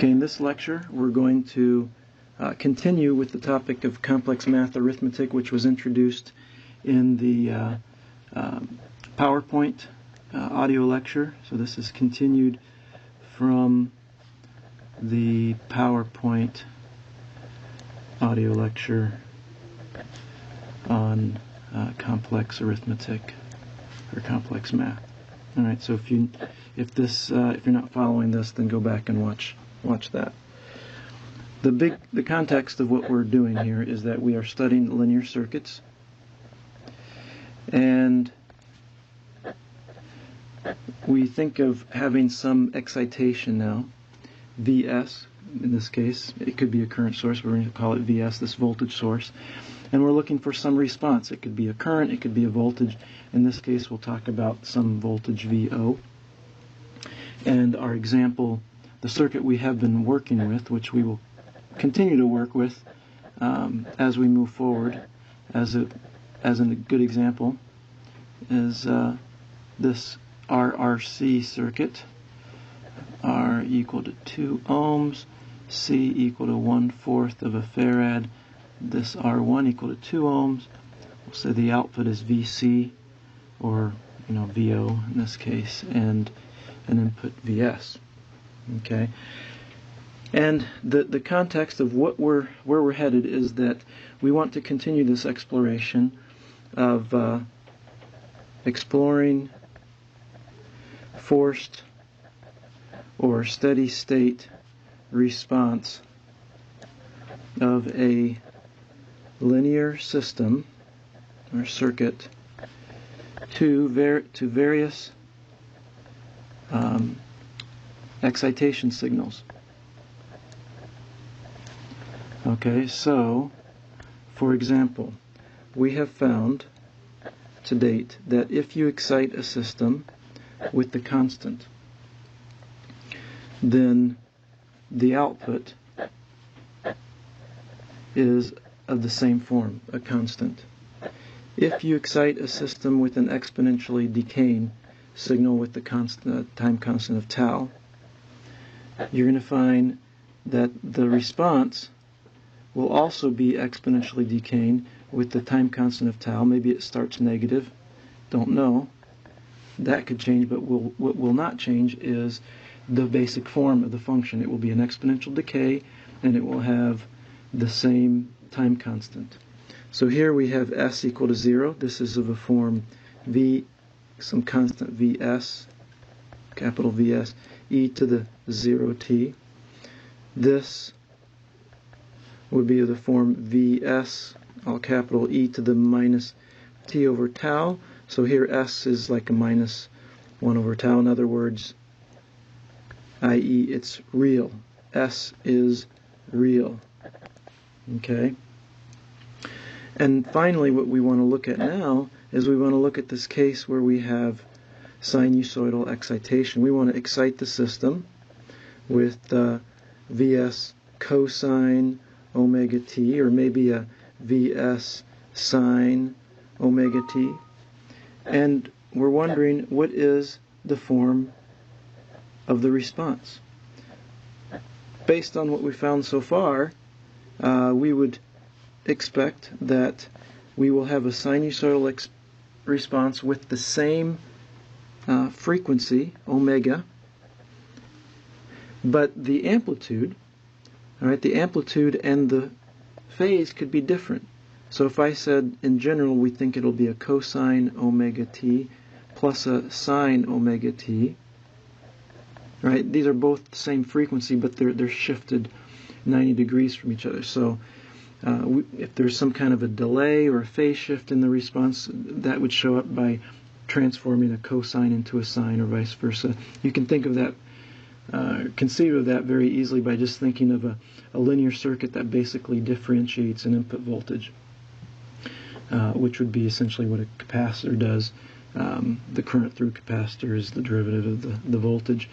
Okay, in this lecture we're going to continue with the topic of complex math arithmetic, which was introduced in the PowerPoint audio lecture. So this is continued from the PowerPoint audio lecture on complex arithmetic or complex math. All right, so if you're not following this, then go back and watch that. The context of what we're doing here is that we are studying linear circuits, and we think of having some excitation now, Vs in this case. It could be a current source, we're going to call it Vs, this voltage source, and we're looking for some response. It could be a current, it could be a voltage. In this case we'll talk about some voltage Vo, and our example, the circuit we have been working with, which we will continue to work with as we move forward, as a good example, is this RRC circuit. R equal to 2 ohms, C equal to 1/4 of a farad, this R1 equal to 2 ohms. We'll say the output is VC, or VO in this case, and an input VS. Okay, and the context of where we're headed is that we want to continue this exploration of exploring forced or steady state response of a linear system or circuit to various excitation signals. Okay, so for example, we have found to date that if you excite a system with the constant, then the output is of the same form, a constant. If you excite a system with an exponentially decaying signal with the time constant of tau, you're going to find that the response will also be exponentially decaying with the time constant of tau. Maybe it starts negative, don't know. That could change, but what will not change is the basic form of the function. It will be an exponential decay, and it will have the same time constant. So here we have s equal to 0. This is of a form v, some constant vs, capital Vs, e to the 0t. This would be of the form Vs, all capital E to the minus t over tau. So here s is like a minus 1 over tau. In other words, i.e. it's real. S is real. Okay? And finally, what we want to look at now is we want to look at this case where we have sinusoidal excitation. We want to excite the system with Vs cosine omega t, or maybe a Vs sine omega t. And we're wondering, what is the form of the response? Based on what we found so far, we would expect that we will have a sinusoidal response with the same frequency, omega, but the amplitude, the amplitude and the phase could be different. So if I said in general we think it'll be a cosine omega t plus a sine omega t, right? These are both the same frequency, but they're shifted 90 degrees from each other. So if there's some kind of a delay or a phase shift in the response, that would show up by transforming a cosine into a sine, or vice versa. You can think of that, conceive of that very easily by just thinking of a linear circuit that basically differentiates an input voltage, which would be essentially what a capacitor does. The current through capacitor is the derivative of the voltage.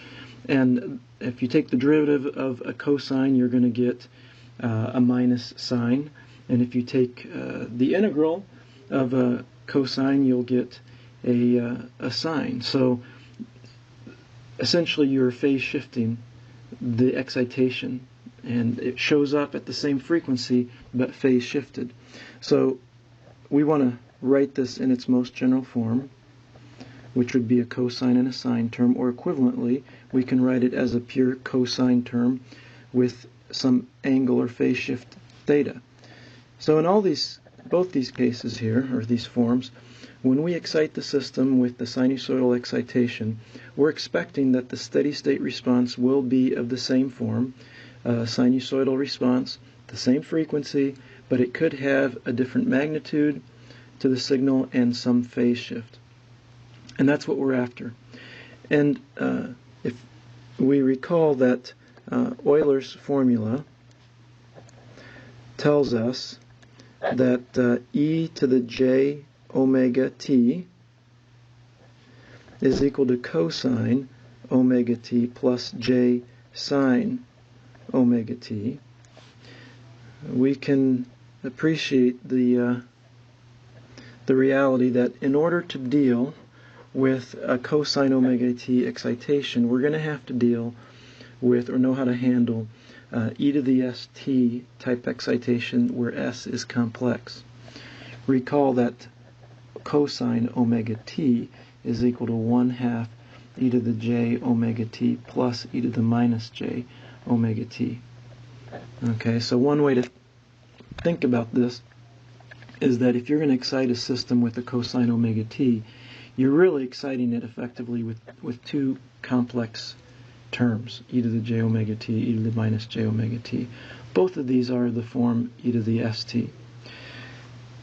And if you take the derivative of a cosine, you're going to get a minus sign. And if you take the integral of a cosine, you'll get a sine. So essentially you're phase shifting the excitation, and it shows up at the same frequency but phase shifted. So we want to write this in its most general form, which would be a cosine and a sine term, or equivalently, we can write it as a pure cosine term with some angle or phase shift theta. So in both these cases here, or these forms, when we excite the system with the sinusoidal excitation, we're expecting that the steady state response will be of the same form, sinusoidal response, the same frequency, but it could have a different magnitude to the signal and some phase shift. And that's what we're after. And if we recall that Euler's formula tells us that e to the j omega t is equal to cosine omega t plus j sine omega t, we can appreciate the reality that in order to deal with a cosine omega t excitation, we're going to have to deal with or know how to handle e to the st type excitation where s is complex. Recall that cosine omega t is equal to 1/2 e to the j omega t plus e to the minus j omega t. Okay, so one way to think about this is that if you're going to excite a system with a cosine omega t, you're really exciting it effectively with two complex terms, e to the j omega t, e to the minus j omega t. Both of these are the form e to the st.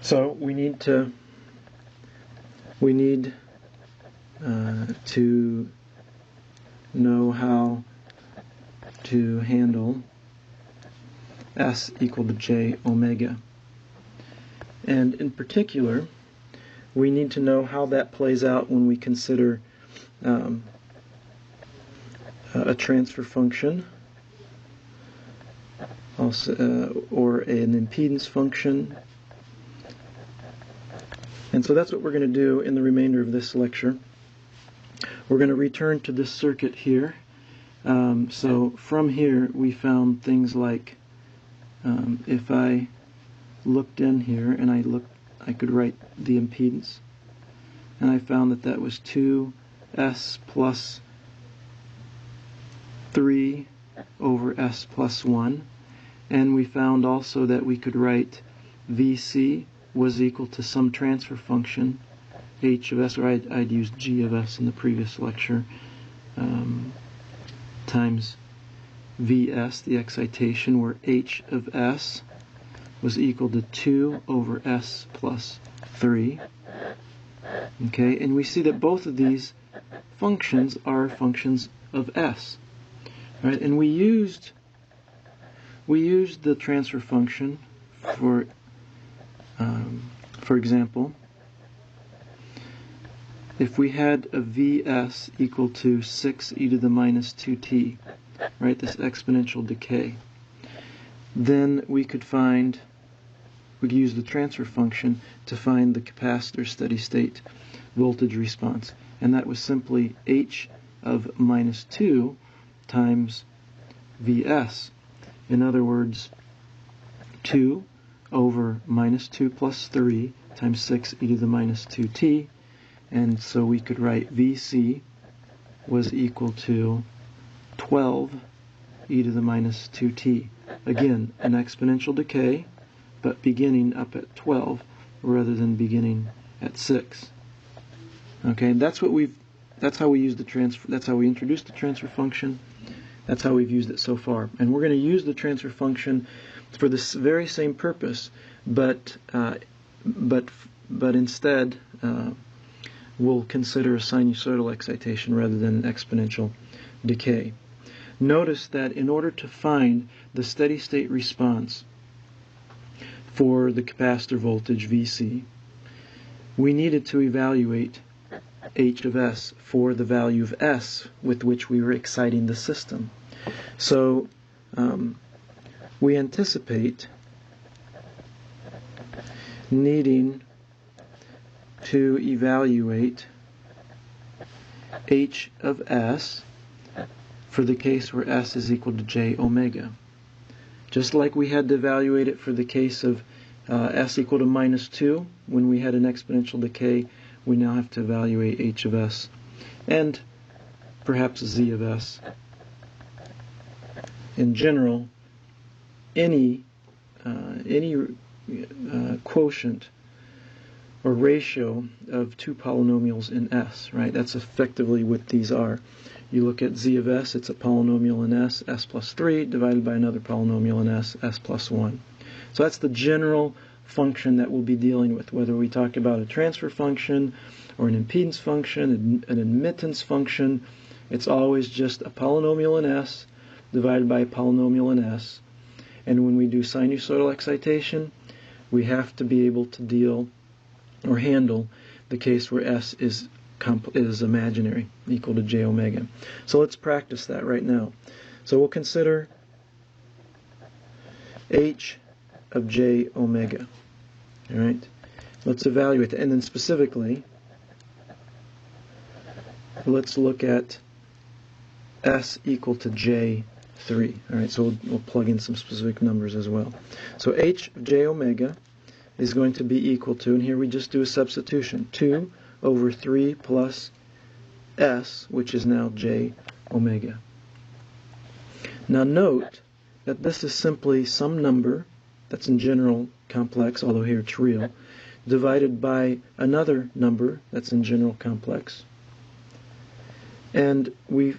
So we need to know how to handle s equal to j omega. And in particular, we need to know how that plays out when we consider a transfer function, also, or an impedance function. And so that's what we're going to do in the remainder of this lecture. We're going to return to this circuit here. So from here we found things like if I looked in here and I could write the impedance, and I found that that was 2s plus 3 over s plus 1, and we found also that we could write Vc was equal to some transfer function h of s, or I'd used g of s in the previous lecture, times Vs, the excitation, where h of s was equal to 2 over s plus 3. Okay, and we see that both of these functions are functions of s. Right, and we used the transfer function for example, if we had a Vs equal to 6 e to the minus 2t, right, this exponential decay, then we could use the transfer function to find the capacitor steady state voltage response, and that was simply h of minus 2 times Vs. In other words, 2 over minus 2 plus 3 times 6 e to the minus 2t, and so we could write Vc was equal to 12 e to the minus 2t. Again, an exponential decay, but beginning up at 12 rather than beginning at 6. Okay, that's how we introduced the transfer function. That's how we've used it so far. And we're going to use the transfer function for this very same purpose, but instead we'll consider a sinusoidal excitation rather than an exponential decay. Notice that in order to find the steady state response for the capacitor voltage Vc, we needed to evaluate h of s for the value of s with which we were exciting the system. So we anticipate needing to evaluate h of s for the case where S is equal to J omega. Just like we had to evaluate it for the case of S equal to -2 when we had an exponential decay, we now have to evaluate H of S and perhaps Z of S. In general, any quotient or ratio of two polynomials in S, right? That's effectively what these are. You look at Z of S, it's a polynomial in S, S plus 3, divided by another polynomial in S, S plus 1. So that's the general function that we'll be dealing with, whether we talk about a transfer function or an impedance function, an admittance function. It's always just a polynomial in S divided by a polynomial in S. And when we do sinusoidal excitation, we have to be able to deal or handle the case where S is imaginary, equal to J omega. So let's practice that right now. So we'll consider H of J omega. All right, let's evaluate that. And then specifically, let's look at S equal to J3. All right, so we'll plug in some specific numbers as well. So H of J omega is going to be equal to, and here we just do a substitution, 2 over 3 plus S, which is now J omega. Now note that this is simply some number that's in general complex, although here it's real, divided by another number that's in general complex. And we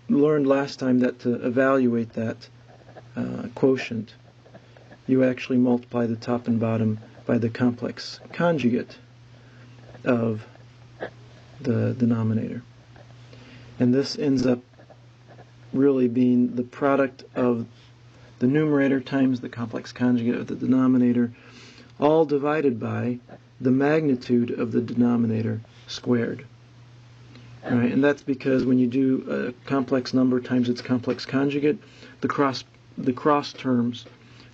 learned last time that to evaluate that quotient, you actually multiply the top and bottom by the complex conjugate of the denominator. And this ends up really being the product of the numerator times the complex conjugate of the denominator, all divided by the magnitude of the denominator squared. All right, and that's because when you do a complex number times its complex conjugate, the cross terms,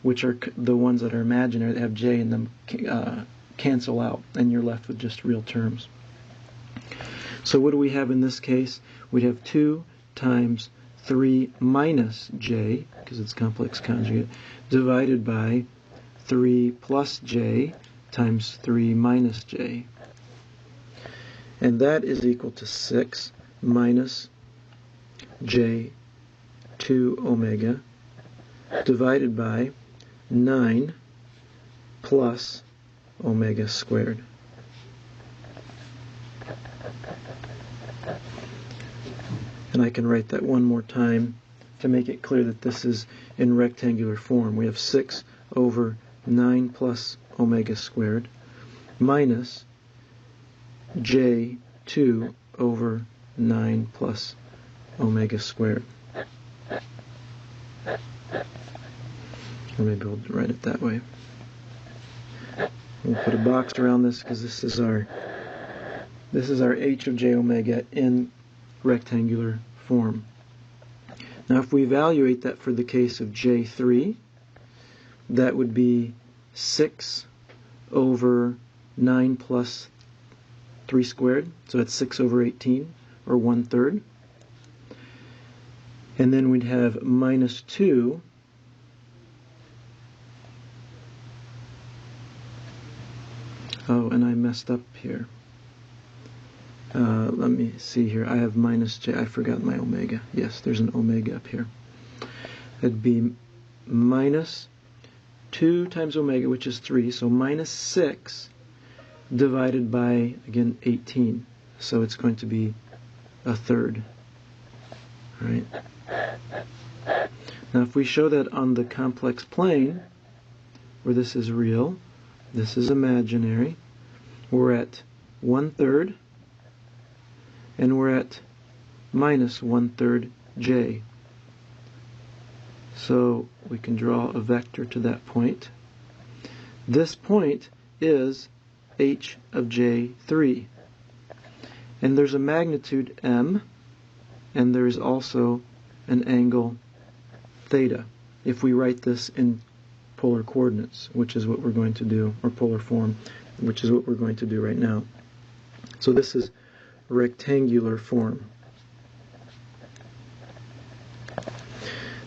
which are the ones that are imaginary, that have J in them, cancel out, and you're left with just real terms. So what do we have in this case? We'd have 2 times 3 minus J, because it's complex conjugate, divided by 3 plus J times 3 minus J. And that is equal to 6 minus J 2 omega divided by 9 plus omega squared. And I can write that one more time to make it clear that this is in rectangular form. We have 6 over 9 plus omega squared minus J2 over 9 plus omega squared. Or maybe we'll write it that way. We'll put a box around this because this is our H of J omega in rectangular form. Now if we evaluate that for the case of J3, that would be 6 over 9 plus 3 squared, so that's 6 over 18, or 1/3. And then we'd have minus 2 oh, and I messed up here. Let me see here. I have minus J. I forgot my omega. Yes, there's an omega up here. It'd be minus 2 times omega, which is 3, so minus 6 divided by, again, 18. So it's going to be 1/3. Right? Now if we show that on the complex plane, where this is real, this is imaginary, we're at 1/3, and we're at minus 1/3 J. So we can draw a vector to that point. This point is H of J3. And there's a magnitude M, and there's also an angle theta, if we write this in polar coordinates, which is what we're going to do, or polar form, which is what we're going to do right now. So this is rectangular form.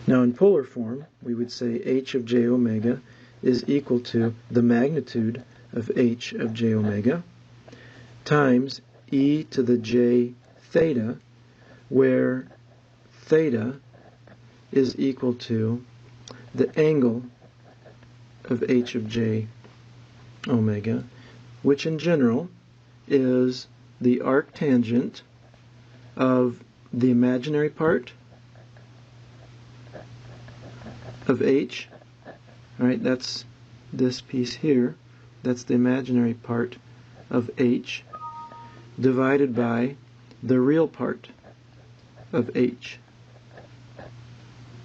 Now in polar form, we would say h of j omega is equal to the magnitude of h of j omega times e to the j theta, where theta is equal to the angle of h of j omega, which in general is the arctangent of the imaginary part of h. All right, that's this piece here. That's the imaginary part of h divided by the real part of h.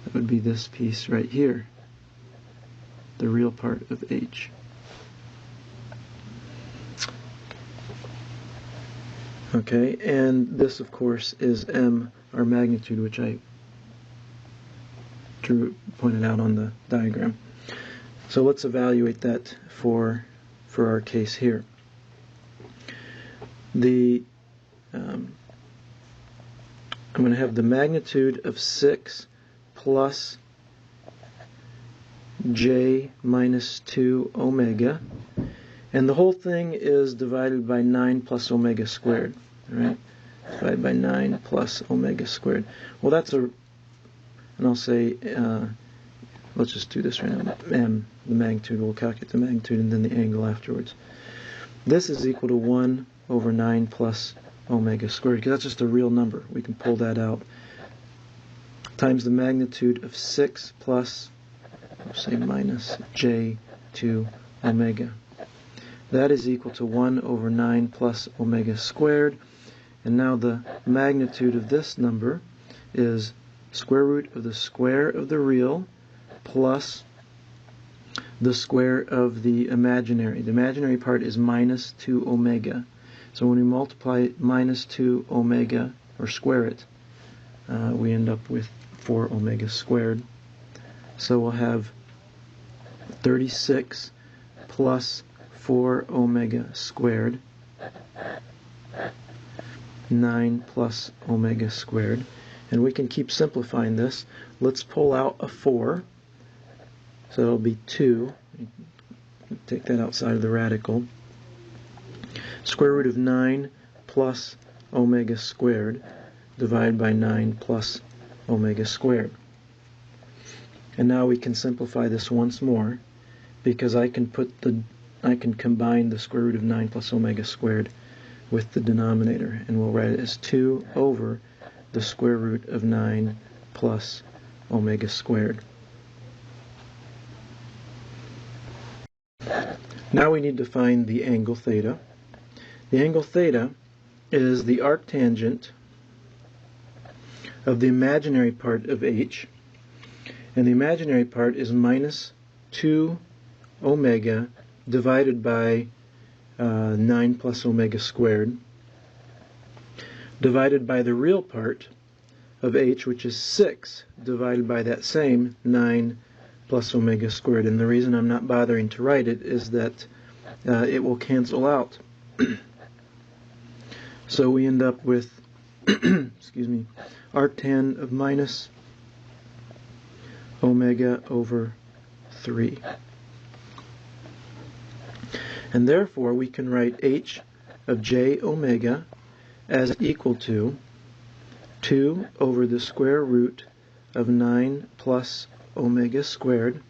That would be this piece right here, the real part of h. Okay, and this, of course, is m, our magnitude, which I pointed out on the diagram. So let's evaluate that for our case here. I'm going to have the magnitude of 6 plus j minus 2 omega, and the whole thing is divided by 9 plus omega squared. All right, divided by 9 plus omega squared. Well, that's and I'll say, let's just do this right now. M, the magnitude, we'll calculate the magnitude and then the angle afterwards. This is equal to 1 over 9 plus omega squared, because that's just a real number. We can pull that out. Times the magnitude of 6 plus, let's say minus j2 omega. That is equal to 1 over 9 plus omega squared. And now the magnitude of this number is square root of the square of the real plus the square of the imaginary. The imaginary part is minus 2 omega. So when we multiply minus 2 omega, or square it, we end up with 4 omega squared. So we'll have 36 plus 4 omega squared, 9 plus omega squared. And we can keep simplifying this. Let's pull out a 4. So it'll be 2. Take that outside of the radical. Square root of 9 plus omega squared divided by 9 plus omega squared. And now we can simplify this once more, because I can combine the square root of 9 plus omega squared with the denominator, and we'll write it as 2 over the square root of 9 plus omega squared. Now we need to find the angle theta. The angle theta is the arctangent of the imaginary part of h, and the imaginary part is minus 2 omega divided by 9 plus omega squared, divided by the real part of h, which is 6, divided by that same 9 plus omega squared. And the reason I'm not bothering to write it is that it will cancel out. So we end up with excuse me, arctan of minus omega over 3. And therefore we can write h of j omega as equal to 2 over the square root of 9 plus omega squared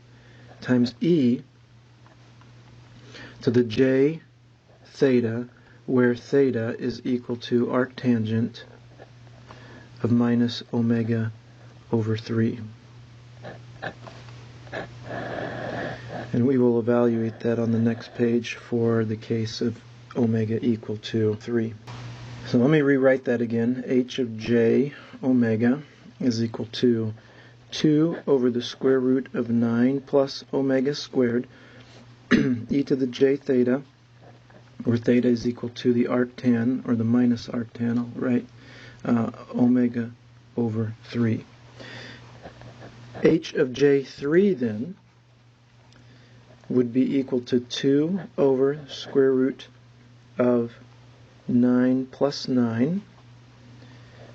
times e to the j theta, where theta is equal to arctangent of minus omega over 3. And we will evaluate that on the next page for the case of omega equal to 3. So let me rewrite that again. H of j omega is equal to 2 over the square root of 9 plus omega squared e to the j theta, where theta is equal to the arctan, or the minus arctan, I'll write omega over 3. H of j3 then would be equal to 2 over square root of 9 plus 9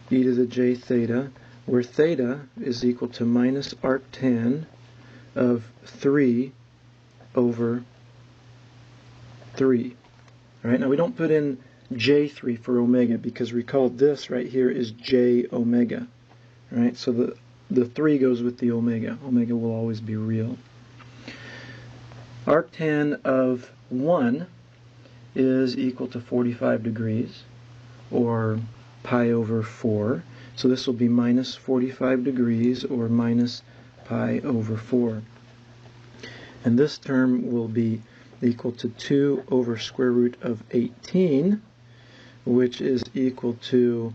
e to the j theta, where theta is equal to minus arctan of 3 over 3. All right, now we don't put in J3 for omega because recall this right here is J omega. All right, so the 3 goes with the omega. Omega will always be real. Arctan of 1 is equal to 45 degrees, or pi over 4. So this will be minus 45 degrees, or minus pi over 4. And this term will be equal to 2 over square root of 18, which is equal to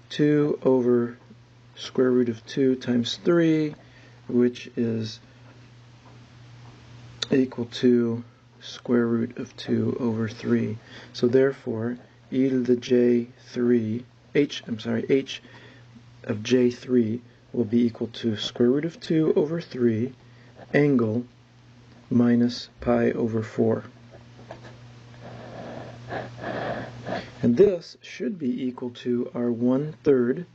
2 over square root of 2 times 3, which is equal to square root of 2 over 3. So therefore, e to the j3, h of j3 will be equal to square root of 2 over 3 angle minus pi over 4. And this should be equal to our 1/3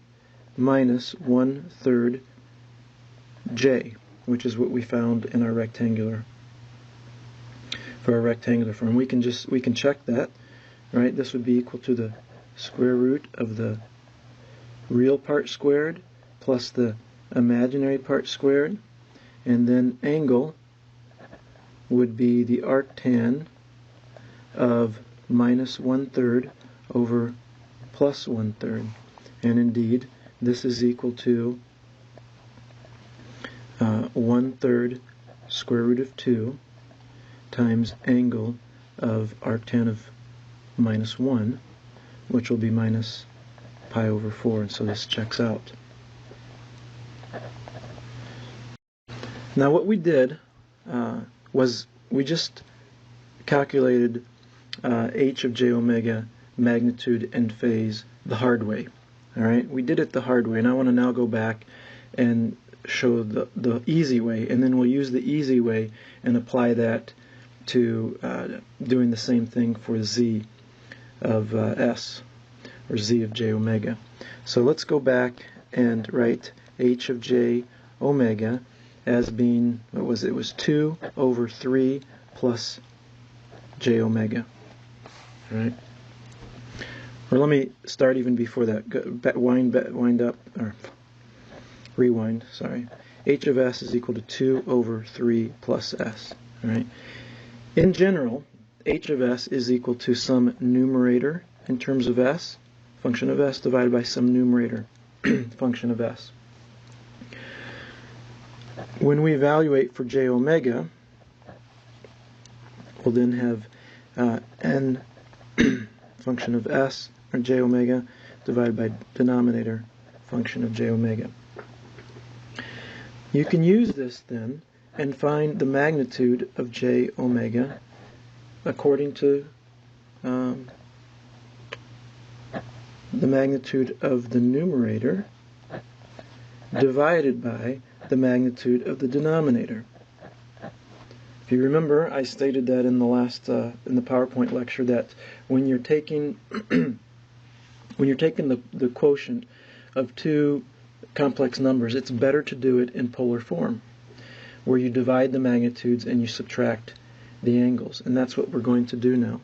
minus 1/3 j, which is what we found in our rectangular, for our rectangular form. We can check that, right? This would be equal to the square root of the real part squared plus the imaginary part squared, and then angle would be the arctan of minus 1/3 over plus 1/3. And indeed, this is equal to 1/3 square root of 2 times angle of arctan of minus 1, which will be minus pi over 4, and so this checks out. Now what we did was we just calculated h of j omega magnitude and phase the hard way. All right, we did it the hard way, and I want to now go back and show the easy way, and then we'll use the easy way and apply that to doing the same thing for z of s, or z of j omega. So let's go back and write h of j omega as being, what was it? It was 2 over 3 plus j omega. All right. Or let me start even before that. Wind up, or rewind, sorry. H of s is equal to 2 over 3 plus s. All right. In general, h of s is equal to some numerator in terms of s, function of s, divided by some numerator, function of s. When we evaluate for j omega, we'll then have n function of s, or j omega, divided by denominator function of j omega. You can use this then and find the magnitude of j omega according to the magnitude of the numerator divided by the magnitude of the denominator. If you remember, I stated that in the last in the PowerPoint lecture, that when you're taking the quotient of two complex numbers, it's better to do it in polar form, where you divide the magnitudes and you subtract the angles, and that's what we're going to do now.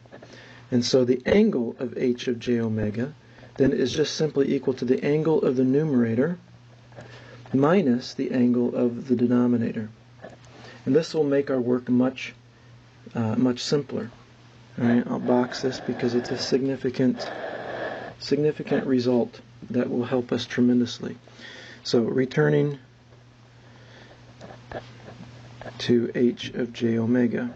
And so the angle of h of j omega then is just simply equal to the angle of the numerator minus the angle of the denominator. And this will make our work much simpler. All right, I'll box this because it's a significant result that will help us tremendously. So returning to h of j omega.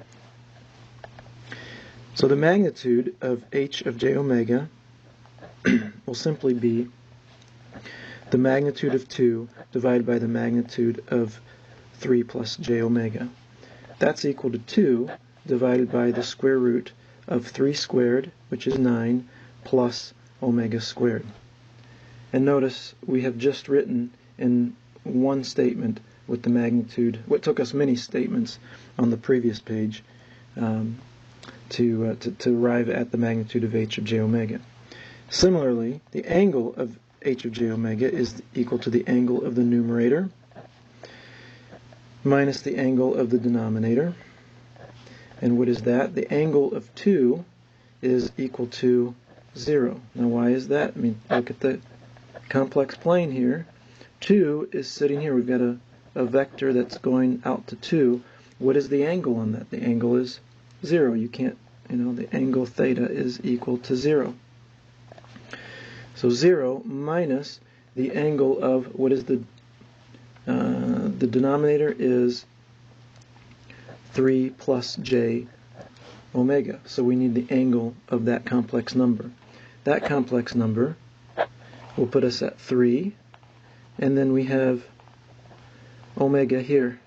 So the magnitude of h of j omega will simply be the magnitude of 2 divided by the magnitude of 3 plus j omega. That's equal to 2 divided by the square root of 3 squared, which is 9, plus omega squared. And notice we have just written in one statement with the magnitude, what took us many statements on the previous page to arrive at the magnitude of h of j omega. Similarly, the angle of h of j omega is equal to the angle of the numerator minus the angle of the denominator. And what is that? The angle of 2 is equal to 0. Now why is that? I mean, look at the complex plane here. 2 is sitting here. We've got a vector that's going out to 2. What is the angle on that? The angle is 0. You can't, the angle theta is equal to 0. So 0 minus the angle of, what is the denominator is 3 plus j omega. So we need the angle of that complex number. That complex number will put us at 3, and then we have omega here.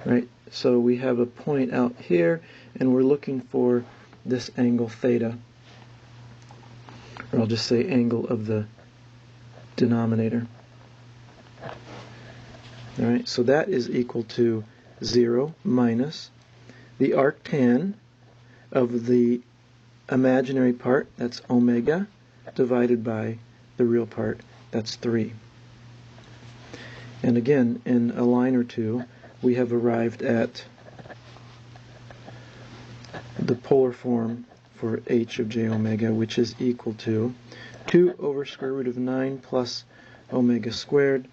Right? So we have a point out here, and we're looking for this angle theta. Or I'll just say angle of the denominator. Alright, so that is equal to 0 minus the arctan of the imaginary part, that's omega, divided by the real part, that's 3. And again, in a line or two, we have arrived at the polar form for h of j omega, which is equal to 2 over square root of 9 plus omega squared,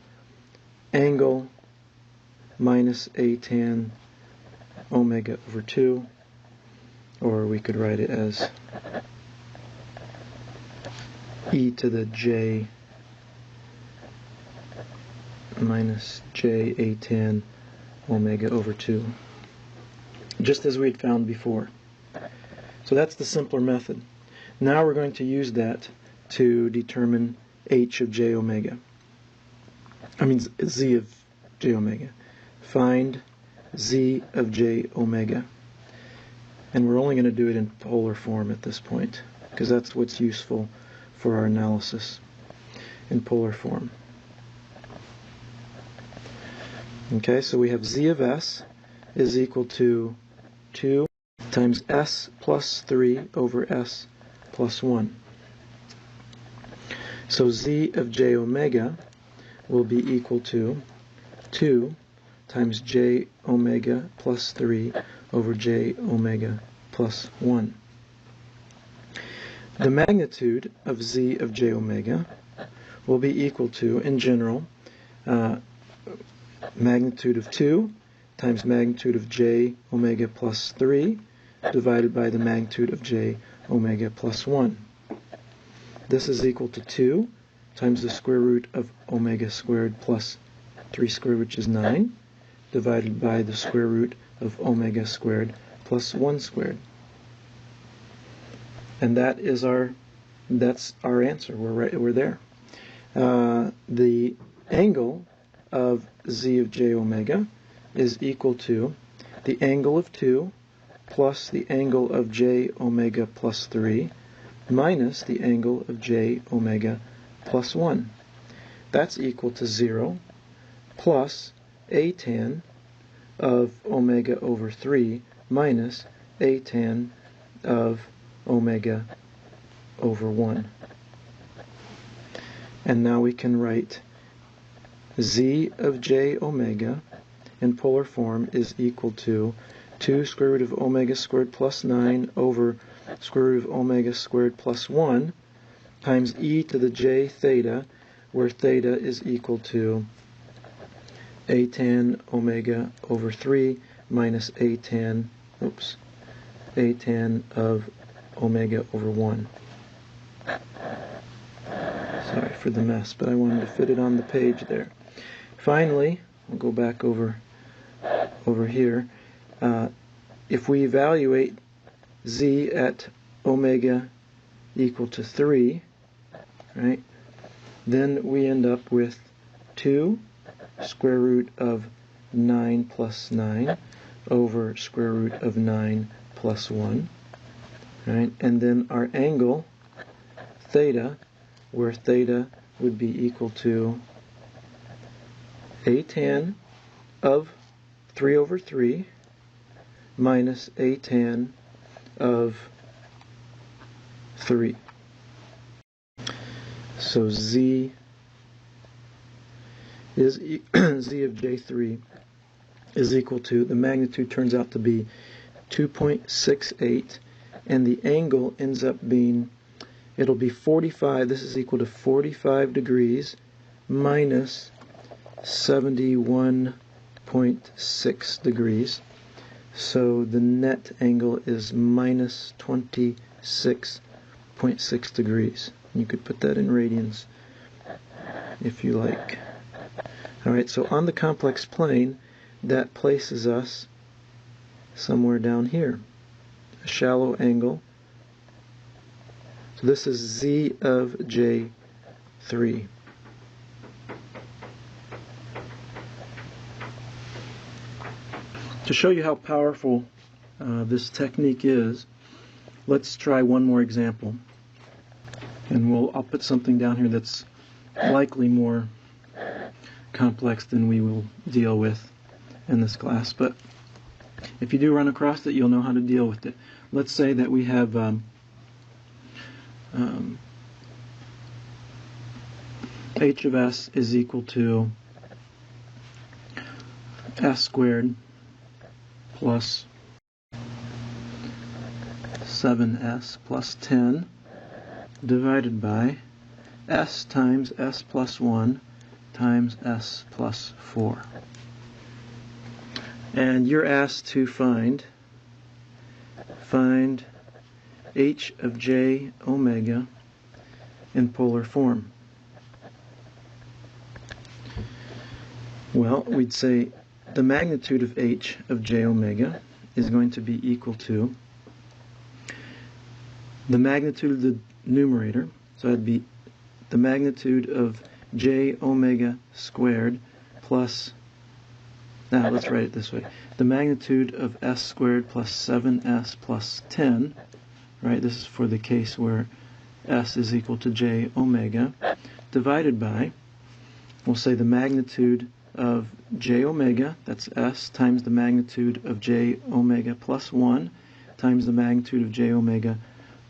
angle minus a tan omega over 2, or we could write it as e to the j minus j a tan omega over 2, just as we had found before. So that's the simpler method. Now we're going to use that to determine h of j omega. I mean z of j omega. Find z of j omega. And we're only going to do it in polar form at this point, because that's what's useful for our analysis, in polar form. Okay, so we have z of s is equal to 2 times s plus 3 over s plus 1. So z of j omega will be equal to 2 times j omega plus 3 over j omega plus 1. The magnitude of z of j omega will be equal to, in general, magnitude of 2 times magnitude of j omega plus 3 divided by the magnitude of j omega plus 1. This is equal to 2 times the square root of omega squared plus 3 squared, which is 9, divided by the square root of omega squared plus 1 squared. And that's our answer. We're there. The angle of z of j omega is equal to the angle of 2 plus the angle of j omega plus 3 minus the angle of j omega plus 1. That's equal to 0 plus a tan of omega over 3 minus a tan of omega over 1. And now we can write z of j omega in polar form is equal to 2 square root of omega squared plus 9 over square root of omega squared plus 1 times e to the j theta, where theta is equal to a tan omega over 3 minus a tan of omega over 1. Sorry for the mess, but I wanted to fit it on the page there. Finally, we'll go back over here. If we evaluate z at omega equal to 3, right, then we end up with 2 square root of 9 plus 9 over square root of 9 plus 1, right? And then our angle theta, where theta would be equal to a tan of 3 over 3 minus a tan of 3. So Z is Z of J3 is equal to, the magnitude turns out to be 2.68, and the angle ends up being, it'll be 45, this is equal to 45 degrees minus 71.6 degrees. So the net angle is minus 26.6 degrees. You could put that in radians if you like. Alright, so on the complex plane, that places us somewhere down here. A shallow angle. So this is Z of J3. To show you how powerful this technique is, let's try one more example. And I'll put something down here that's likely more complex than we will deal with in this class. But if you do run across it, you'll know how to deal with it. Let's say that we have H of S is equal to S squared plus 7S plus 10 divided by S times S plus 1 times S plus 4. And you're asked to find H of J omega in polar form. Well, we'd say the magnitude of H of J omega is going to be equal to the magnitude of the numerator, so that'd be the magnitude of J omega squared plus, now let's write it this way, the magnitude of S squared plus 7S plus 10, right, this is for the case where S is equal to J omega, divided by, we'll say the magnitude of J omega, that's S, times the magnitude of J omega plus 1, times the magnitude of J omega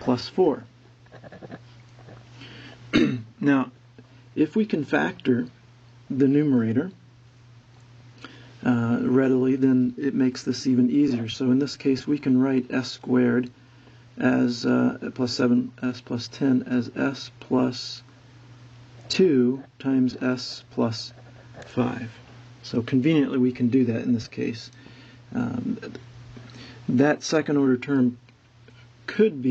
plus 4. Now, if we can factor the numerator readily, then it makes this even easier. So in this case, we can write S squared as plus 7S plus 10 as S plus 2 times S plus 5. So conveniently we can do that in this case. That second order term could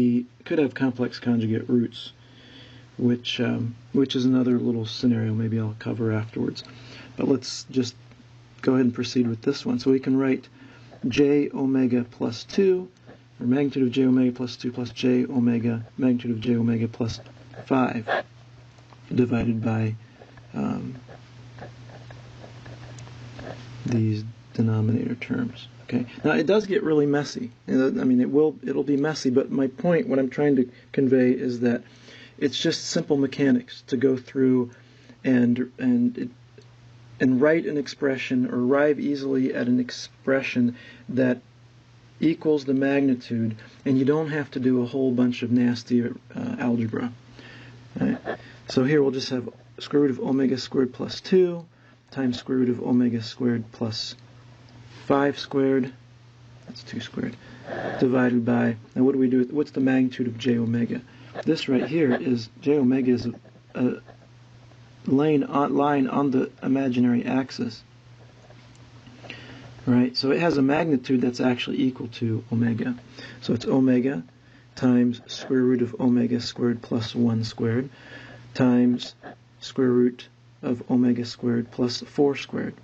have complex conjugate roots, which is another little scenario maybe I'll cover afterwards. But let's just go ahead and proceed with this one. So we can write J omega plus 2, or magnitude of J omega plus 2 plus J omega, magnitude of J omega plus 5, divided by these denominator terms. Okay. Now it does get really messy. I mean, it'll be messy, but my point, what I'm trying to convey, is that it's just simple mechanics to go through and write an expression, or arrive easily at an expression that equals the magnitude, and you don't have to do a whole bunch of nasty algebra. Right? So here we'll just have square root of omega squared plus 2 times square root of omega squared plus 5 squared, that's 2 squared, divided by, now what do we do with, what's the magnitude of J omega? This right here is, J omega is a line on the imaginary axis. Right? So it has a magnitude that's actually equal to omega. So it's omega times square root of omega squared plus 1 squared times square root of omega squared plus 4 squared.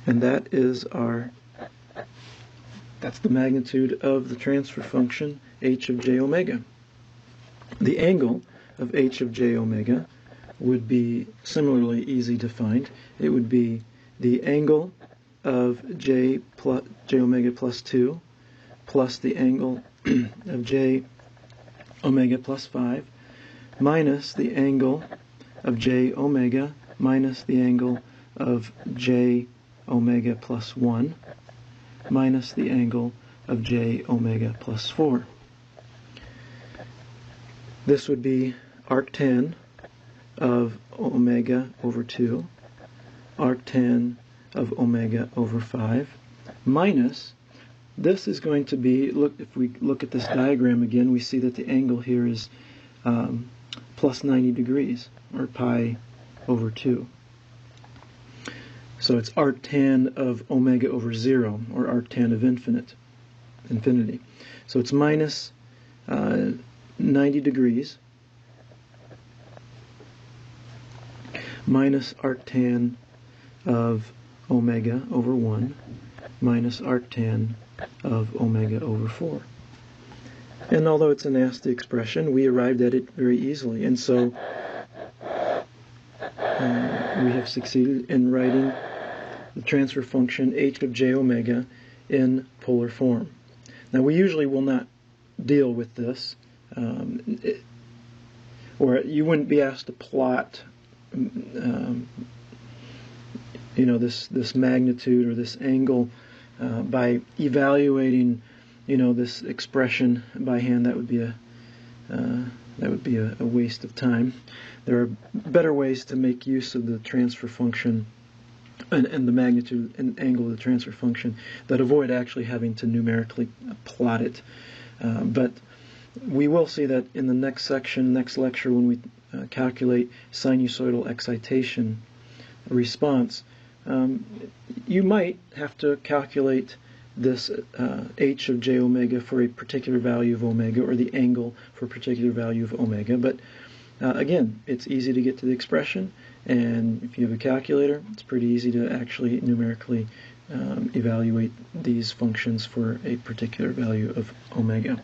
And that's the magnitude of the transfer function h of j omega. The angle of h of j omega would be similarly easy to find. It would be the angle of j omega plus 2 plus the angle of j omega plus 5 minus the angle of j omega minus the angle of j omega plus 1 minus the angle of j omega plus 4. This would be arctan of omega over 2, arctan of omega over 5, minus, this is going to be, look, if we look at this diagram again, we see that the angle here is plus 90 degrees, or pi over 2. So it's arctan of omega over 0, or arctan of infinity. So it's minus 90 degrees minus arctan of omega over 1 minus arctan of omega over 4. And although it's a nasty expression, we arrived at it very easily. And so we have succeeded in writing the transfer function h of j omega in polar form. Now we usually will not deal with this, or you wouldn't be asked to plot this magnitude or this angle by evaluating this expression by hand. That would be a waste of time. There are better ways to make use of the transfer function and the magnitude and angle of the transfer function that avoid actually having to numerically plot it. But we will see that in the next section, next lecture, when we calculate sinusoidal excitation response, you might have to calculate this h of j omega for a particular value of omega, or the angle for a particular value of omega. But again, it's easy to get to the expression, and if you have a calculator, it's pretty easy to actually numerically evaluate these functions for a particular value of omega.